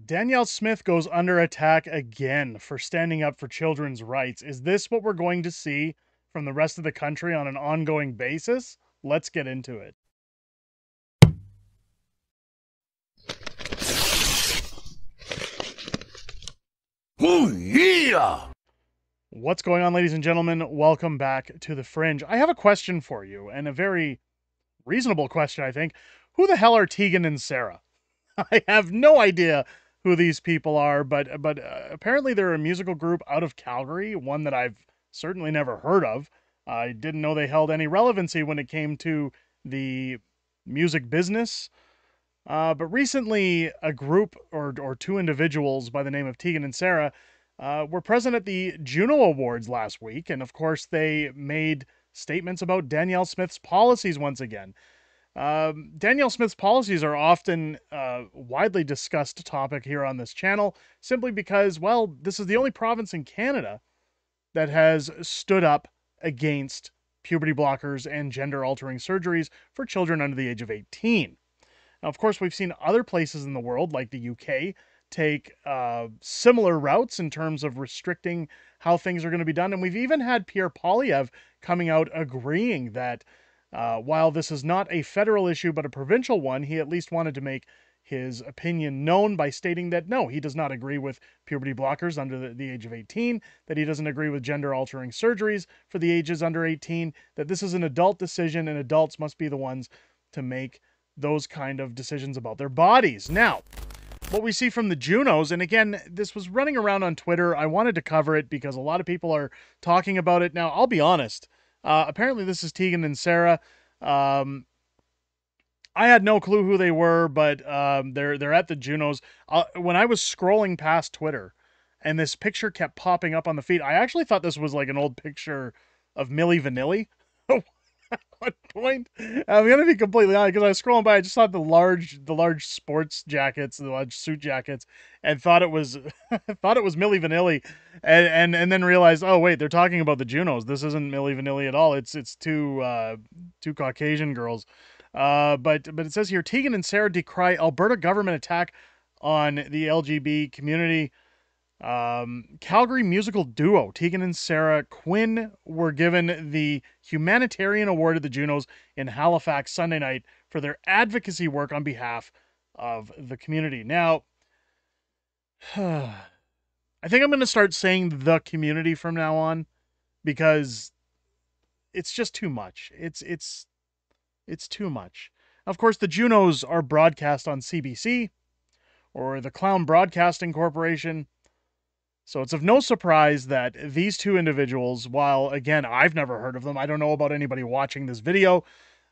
Danielle Smith goes under attack again for standing up for children's rights. Is this what we're going to see from the rest of the country on an ongoing basis? Let's get into it. Oh, yeah! What's going on, ladies and gentlemen? Welcome back to the Fringe. I have a question for you, and a very reasonable question, I think. Who the hell are Tegan and Sarah? I have no idea who these people are, but apparently they're a musical group out of Calgary, one that I've certainly never heard of. I didn't know they held any relevancy when it came to the music business. But recently, a group or two individuals by the name of Tegan and Sarah were present at the Juno Awards last week, and of course, they made statements about Danielle Smith's policies once again. Danielle Smith's policies are often widely discussed topic here on this channel, simply because, well, this is the only province in Canada that has stood up against puberty blockers and gender-altering surgeries for children under the age of 18. Now, of course, we've seen other places in the world, like the UK, take similar routes in terms of restricting how things are going to be done. And we've even had Pierre Poilievre coming out agreeing that while this is not a federal issue but a provincial one, he at least wanted to make his opinion known by stating that no, he does not agree with puberty blockers under the age of 18, that he doesn't agree with gender-altering surgeries for the ages under 18, that this is an adult decision and adults must be the ones to make those kind of decisions about their bodies. Now, what we see from the Junos, and again, this was running around on Twitter. I wanted to cover it because a lot of people are talking about it. Now, I'll be honest. Apparently, this is Tegan and Sarah. I had no clue who they were, but they're at the Junos. When I was scrolling past Twitter, and this picture kept popping up on the feed, I actually thought this was like an old picture of Milli Vanilli. At one point, I'm gonna be completely honest, because I was scrolling by, I just saw the large sports jackets, the large suit jackets, and thought it was thought it was Milli Vanilli, and then realized, oh wait, they're talking about the Junos. This isn't Milli Vanilli at all. It's two Caucasian girls. But it says here, Tegan and Sarah decry Alberta government attack on the LGBT community. Calgary musical duo Tegan and Sarah Quinn were given the Humanitarian Award at the Junos in Halifax Sunday night for their advocacy work on behalf of the community. Now, I think I'm going to start saying the community from now on because it's just too much. It's too much. Of course, the Junos are broadcast on CBC or the Clown Broadcasting Corporation. So it's of no surprise that these two individuals, while, again, I've never heard of them, I don't know about anybody watching this video,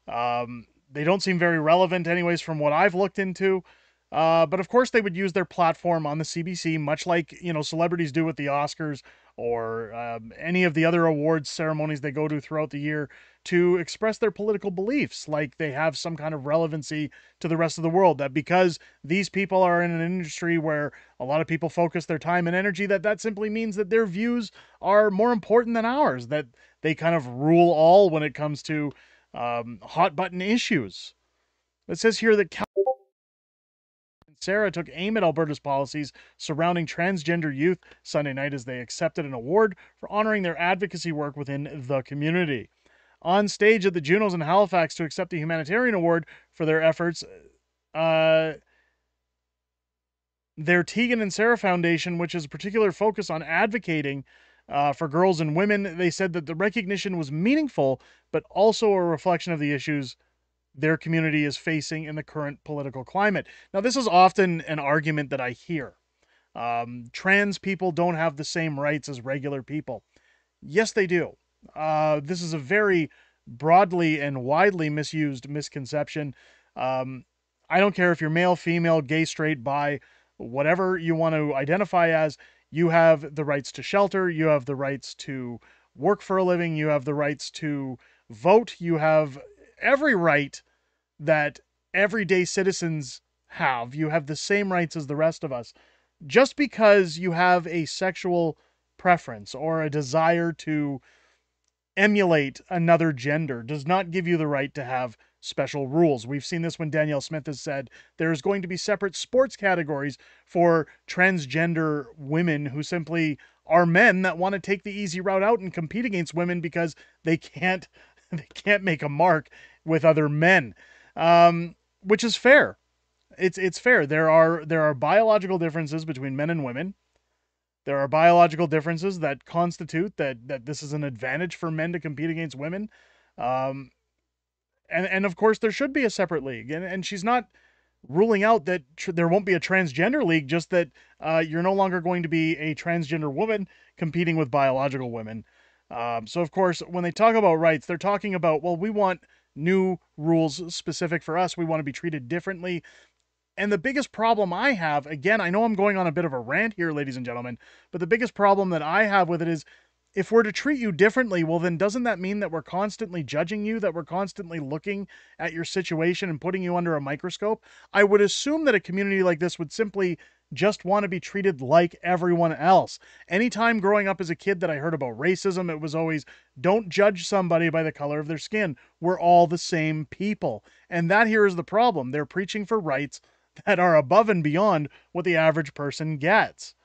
they don't seem very relevant anyways from what I've looked into, but of course they would use their platform on the CBC, much like, you know, celebrities do with the Oscars or any of the other awards ceremonies they go to throughout the year, to express their political beliefs, like they have some kind of relevancy to the rest of the world, that because these people are in an industry where a lot of people focus their time and energy, that simply means that their views are more important than ours, that they kind of rule all when it comes to hot button issues. It says here that Sarah took aim at Alberta's policies surrounding transgender youth Sunday night as they accepted an award for honoring their advocacy work within the community. On stage at the Junos in Halifax to accept the Humanitarian Award for their efforts, their Tegan and Sarah Foundation, which has a particular focus on advocating for girls and women, they said that the recognition was meaningful, but also a reflection of the issues their community is facing in the current political climate. Now, this is often an argument that I hear. Trans people don't have the same rights as regular people. Yes, they do. This is a very broadly and widely misused misconception. I don't care if you're male, female, gay, straight, bi, whatever you want to identify as, you have the rights to shelter, you have the rights to work for a living, you have the rights to vote, you have every right that everyday citizens have. You have the same rights as the rest of us. Just because you have a sexual preference or a desire to emulate another gender does not give you the right to have special rules. We've seen this when Danielle Smith has said there's going to be separate sports categories for transgender women who simply are men that want to take the easy route out and compete against women because they can't they can't make a mark with other men, which is fair. It's fair. There are biological differences between men and women. There are biological differences that constitute that this is an advantage for men to compete against women. Um, and of course there should be a separate league, and she's not ruling out that there won't be a transgender league, just that you're no longer going to be a transgender woman competing with biological women. So of course when they talk about rights, they're talking about, well, we want new rules specific for us, we want to be treated differently. And the biggest problem I have, again, I know I'm going on a bit of a rant here, ladies and gentlemen, but the biggest problem that I have with it is, if we're to treat you differently, well, then doesn't that mean that we're constantly judging you, that we're constantly looking at your situation and putting you under a microscope? I would assume that a community like this would simply just want to be treated like everyone else. Anytime growing up as a kid that I heard about racism, it was always, don't judge somebody by the color of their skin. We're all the same people. And that here is the problem. They're preaching for rights that are above and beyond what the average person gets.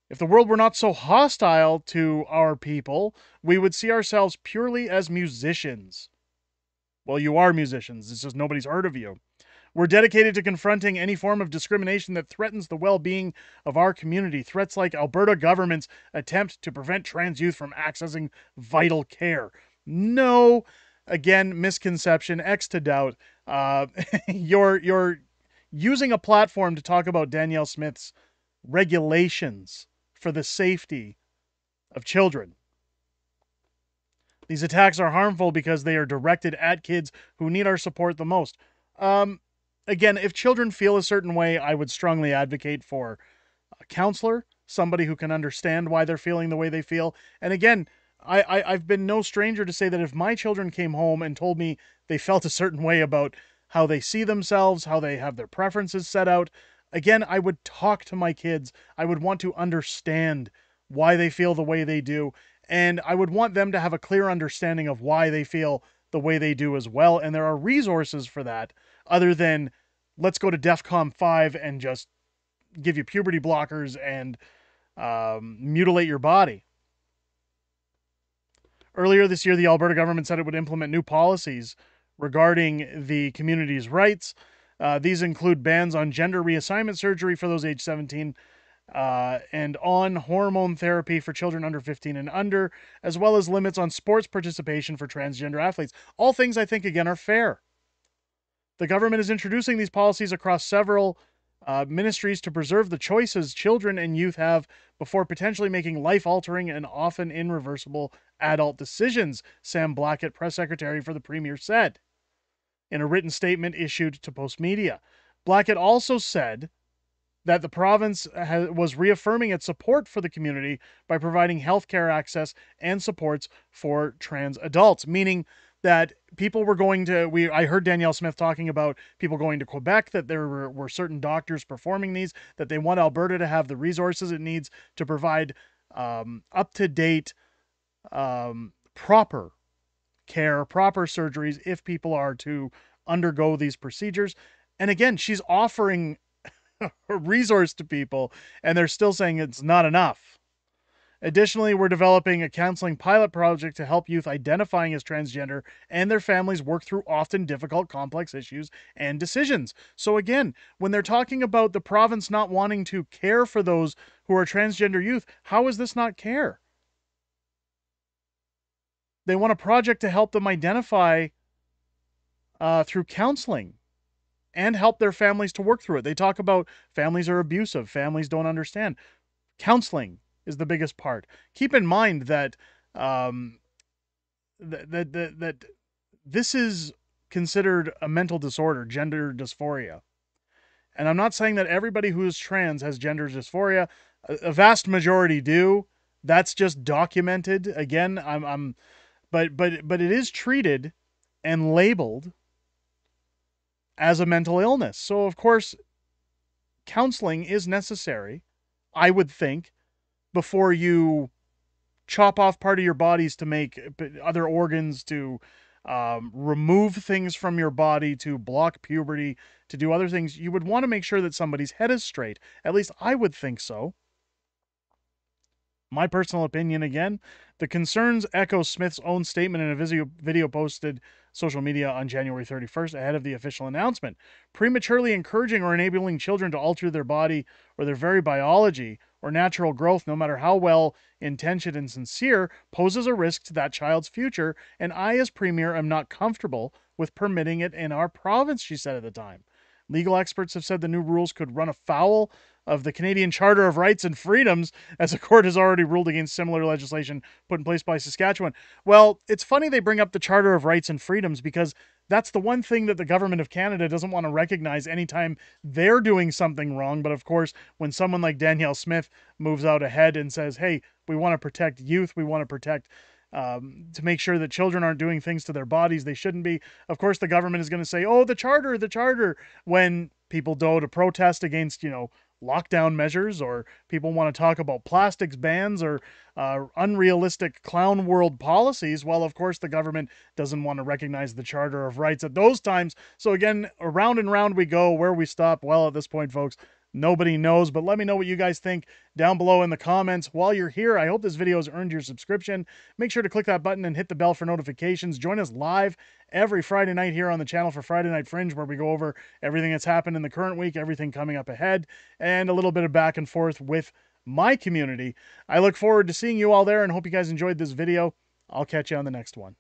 If the world were not so hostile to our people, we would see ourselves purely as musicians. Well, you are musicians, it's just nobody's heard of you. We're dedicated to confronting any form of discrimination that threatens the well-being of our community. Threats like Alberta government's attempt to prevent trans youth from accessing vital care. No, again, misconception, X to doubt. You're using a platform to talk about Danielle Smith's regulations for the safety of children. These attacks are harmful because they are directed at kids who need our support the most. Again, if children feel a certain way, I would strongly advocate for a counselor, somebody who can understand why they're feeling the way they feel. And again, I've been no stranger to say that if my children came home and told me they felt a certain way about how they see themselves, how they have their preferences set out, again, I would talk to my kids. I would want to understand why they feel the way they do. And I would want them to have a clear understanding of why they feel the way they do as well. And there are resources for that other than let's go to DEFCON 5 and just give you puberty blockers and mutilate your body. Earlier this year, the Alberta government said it would implement new policies regarding the community's rights. These include bans on gender reassignment surgery for those aged 17 and on hormone therapy for children under 15 and under, as well as limits on sports participation for transgender athletes. All things I think, again, are fair. The government is introducing these policies across several ministries to preserve the choices children and youth have before potentially making life-altering and often irreversible adult decisions, Sam Blackett, press secretary for the Premier, said in a written statement issued to Post Media. Blackett also said that the province was reaffirming its support for the community by providing healthcare access and supports for trans adults, meaning that people were going to, I heard Danielle Smith talking about people going to Quebec, that there were certain doctors performing these, that they want Alberta to have the resources it needs to provide up-to-date, proper care, proper surgeries if people are to undergo these procedures. And again, she's offering a resource to people, and they're still saying it's not enough. Additionally, we're developing a counseling pilot project to help youth identifying as transgender and their families work through often difficult, complex issues and decisions. So again, when they're talking about the province not wanting to care for those who are transgender youth, how is this not care? They want a project to help them identify through counseling and help their families to work through it. They talk about families are abusive, families don't understand. Counseling is the biggest part. Keep in mind that that this is considered a mental disorder, gender dysphoria. And I'm not saying that everybody who is trans has gender dysphoria. A vast majority do. That's just documented. Again, but it is treated and labeled as a mental illness. So of course, counseling is necessary, I would think, before you chop off part of your bodies to make other organs to remove things from your body to block puberty, to do other things, you would want to make sure that somebody's head is straight. At least I would think so. My personal opinion again, the concerns echo Smith's own statement in a video posted social media on January 31st ahead of the official announcement. Prematurely encouraging or enabling children to alter their body or their very biology or natural growth, no matter how well intentioned and sincere, poses a risk to that child's future, and I, as Premier, am not comfortable with permitting it in our province, she said at the time. Legal experts have said the new rules could run afoul of the Canadian Charter of Rights and Freedoms, as the court has already ruled against similar legislation put in place by Saskatchewan. Well, it's funny they bring up the Charter of Rights and Freedoms because that's the one thing that the government of Canada doesn't want to recognize anytime they're doing something wrong. But of course, when someone like Danielle Smith moves out ahead and says, hey, we want to protect youth, we want to protect to make sure that children aren't doing things to their bodies they shouldn't be. Of course, the government is going to say, oh, the charter, when people go to protest against, lockdown measures, or people want to talk about plastics bans or unrealistic clown world policies. Well, of course, the government doesn't want to recognize the Charter of Rights at those times. So again, around and round we go. Where we stop, well, at this point, folks, nobody knows. But let me know what you guys think down below in the comments. While you're here, I hope this video has earned your subscription. Make sure to click that button and hit the bell for notifications. Join us live every Friday night here on the channel for Friday Night Fringe, where we go over everything that's happened in the current week, everything coming up ahead, and a little bit of back and forth with my community. I look forward to seeing you all there and hope you guys enjoyed this video. I'll catch you on the next one.